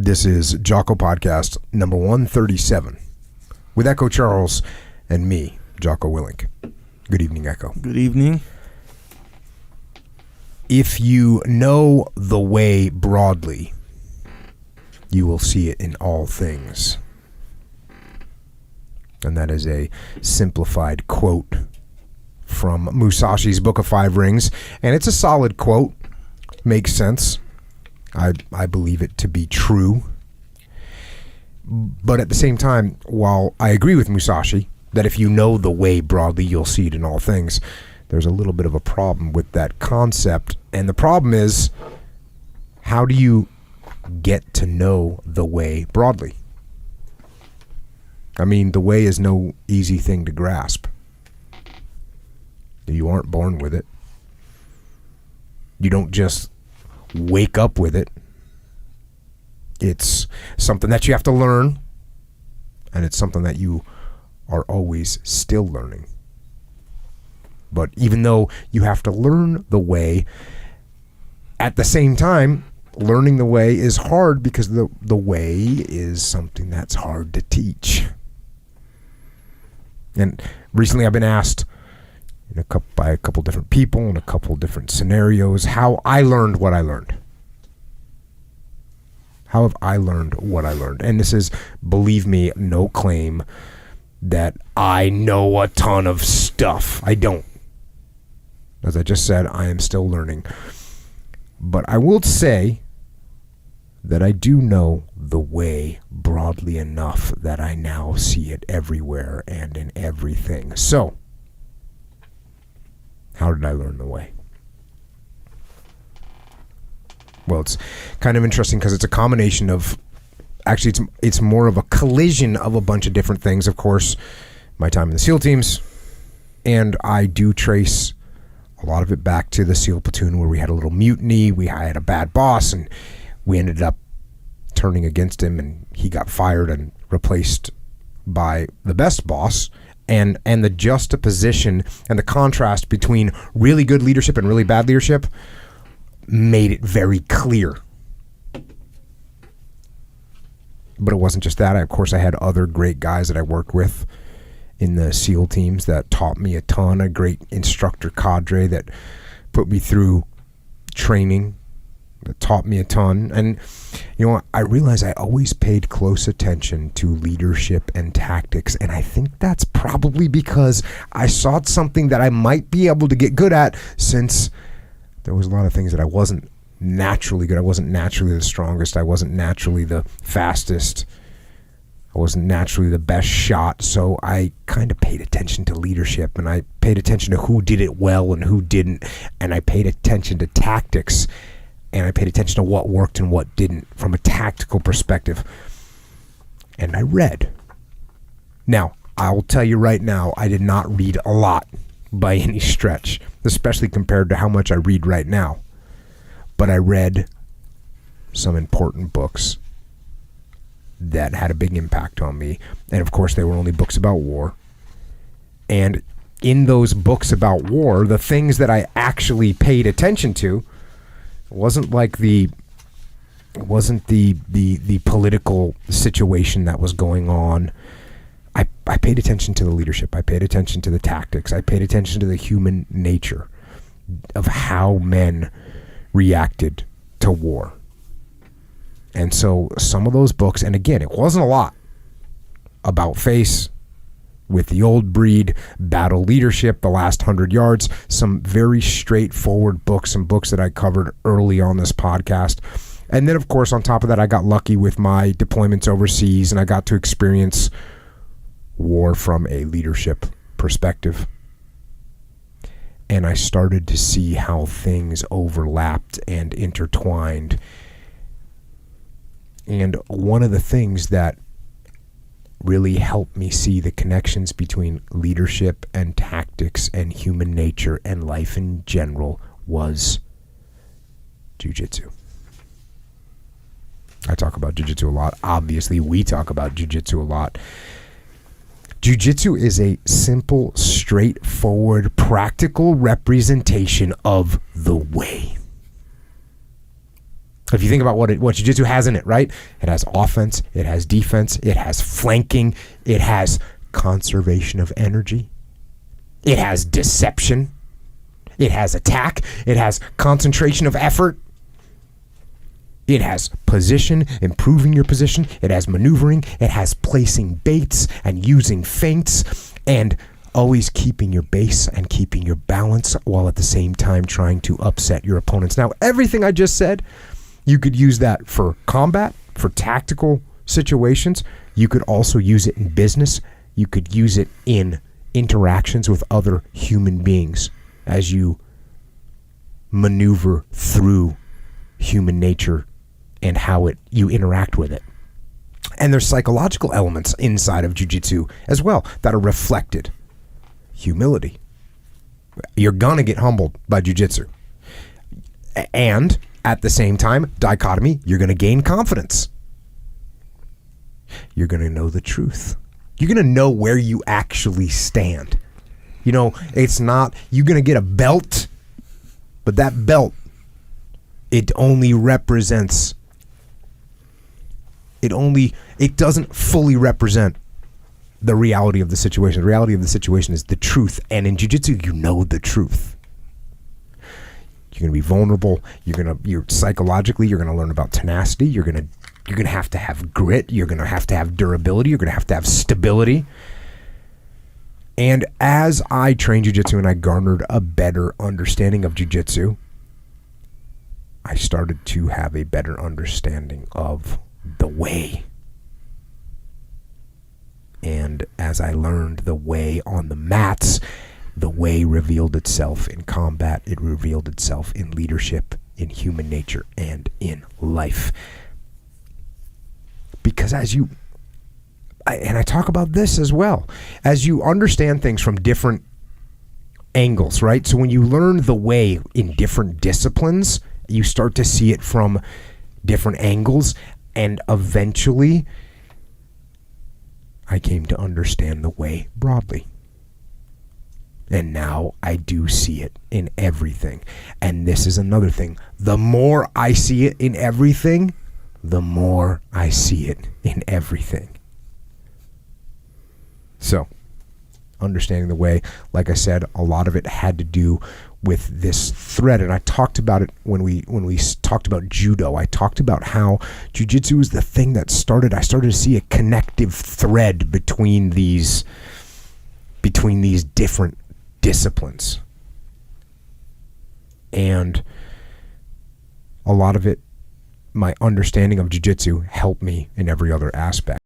This is Jocko Podcast number 137 with Echo Charles and me, Jocko Willink. Good evening, Echo. Good evening. If you know the way broadly, you will see it in all things. And that is a simplified quote from Musashi's Book of Five Rings. And it's a solid quote. Makes sense. I believe it to be true. But at the same time, while I agree with Musashi that if you know the way broadly, you'll see it in all things, there's a little bit of a problem with that concept. And the problem is, how do you get to know the way broadly? I mean, the way is no easy thing to grasp. You aren't born with it. You don't just wake up with it. It's something that you have to learn, and it's something that you are always still learning. But even though you have to learn the way, at the same time, learning the way is hard because the way is something that's hard to teach. And recently I've been asked by a couple different people in a couple different scenarios how I learned what I learned. How have I learned what I learned? And this is, believe me, no claim that I know a ton of stuff. I don't. As I just said, I am still learning. But I will say that I do know the way broadly enough that I now see it everywhere and in everything. So, how did I learn the way? Well, it's kind of interesting because it's a combination of, actually it's more of a collision of a bunch of different things. Of course, my time in the SEAL teams, and I do trace a lot of it back to the SEAL platoon where we had a little mutiny. I had a bad boss, and we ended up turning against him, and he got fired and replaced by the best boss. And the juxtaposition and the contrast between really good leadership and really bad leadership made it very clear. But it wasn't just that. Of course, I had other great guys that I worked with in the SEAL teams that taught me a ton, a great instructor cadre that put me through training, that taught me a ton. And you know what? I realized I always paid close attention to leadership and tactics, and I think that's probably because I sought something that I might be able to get good at, since there was a lot of things that I wasn't naturally good. I wasn't naturally the strongest. I wasn't naturally the fastest. I wasn't naturally the best shot. So I kind of paid attention to leadership, and I paid attention to who did it well and who didn't, and I paid attention to tactics, and I paid attention to what worked and what didn't from a tactical perspective. And I read. Now, I'll tell you right now, I did not read a lot by any stretch, especially compared to how much I read right now. But I read some important books that had a big impact on me. And of course, they were only books about war. And in those books about war, the things that I actually paid attention to wasn't like the political situation that was going on. I paid attention to the leadership. I paid attention to the tactics. I paid attention to the human nature of how men reacted to war. And so some of those books, and again, it wasn't a lot, About Face, With the Old Breed, Battle Leadership, The Last 100 Yards, some very straightforward books, some books that I covered early on this podcast. And then, of course, on top of that, I got lucky with my deployments overseas, and I got to experience war from a leadership perspective. And I started to see how things overlapped and intertwined. And one of the things that really helped me see the connections between leadership and tactics and human nature and life in general was Jiu-Jitsu. I talk about Jiu-Jitsu a lot. Obviously, we talk about Jiu-Jitsu a lot. Jiu-Jitsu is a simple, straightforward, practical representation of the way. If you think about what jiu-jitsu has in it, right? It has offense, it has defense, it has flanking, it has conservation of energy, it has deception, it has attack, it has concentration of effort, it has position, improving your position, it has maneuvering, it has placing baits and using feints, and always keeping your base and keeping your balance while at the same time trying to upset your opponents. Now, everything I just said, you could use that for combat, for tactical situations. You could also use it in business. You could use it in interactions with other human beings as you maneuver through human nature and how you interact with it. And there's psychological elements inside of jiu-jitsu as well that are reflected. Humility. You're gonna get humbled by jiu-jitsu. And at the same time, dichotomy, you're going to gain confidence. You're going to know the truth. You're going to know where you actually stand. You know, it's not, you're going to get a belt, but that belt, it only represents, it doesn't fully represent the reality of the situation. The reality of the situation is the truth. And in jiu-jitsu, you know the truth. You're going to be vulnerable. You're psychologically, you're going to learn about tenacity. You're going to have to have grit. You're going to have durability. You're going to have stability. And as I trained jiu-jitsu and I garnered a better understanding of jiu-jitsu, I started to have a better understanding of the way. And as I learned the way on the mats, the way revealed itself in combat. It revealed itself in leadership, in human nature, and in life. Because I talk about this as well, as you understand things from different angles, right? So when you learn the way in different disciplines, you start to see it from different angles, and eventually I came to understand the way broadly. And now I do see it in everything. And this is another thing. The more I see it in everything, the more I see it in everything. So, understanding the way, like I said, a lot of it had to do with this thread. And I talked about it when we talked about judo. I talked about how jiu-jitsu is the thing that started. I started to see a connective thread between these different disciplines, and a lot of it, my understanding of jiu-jitsu helped me in every other aspect.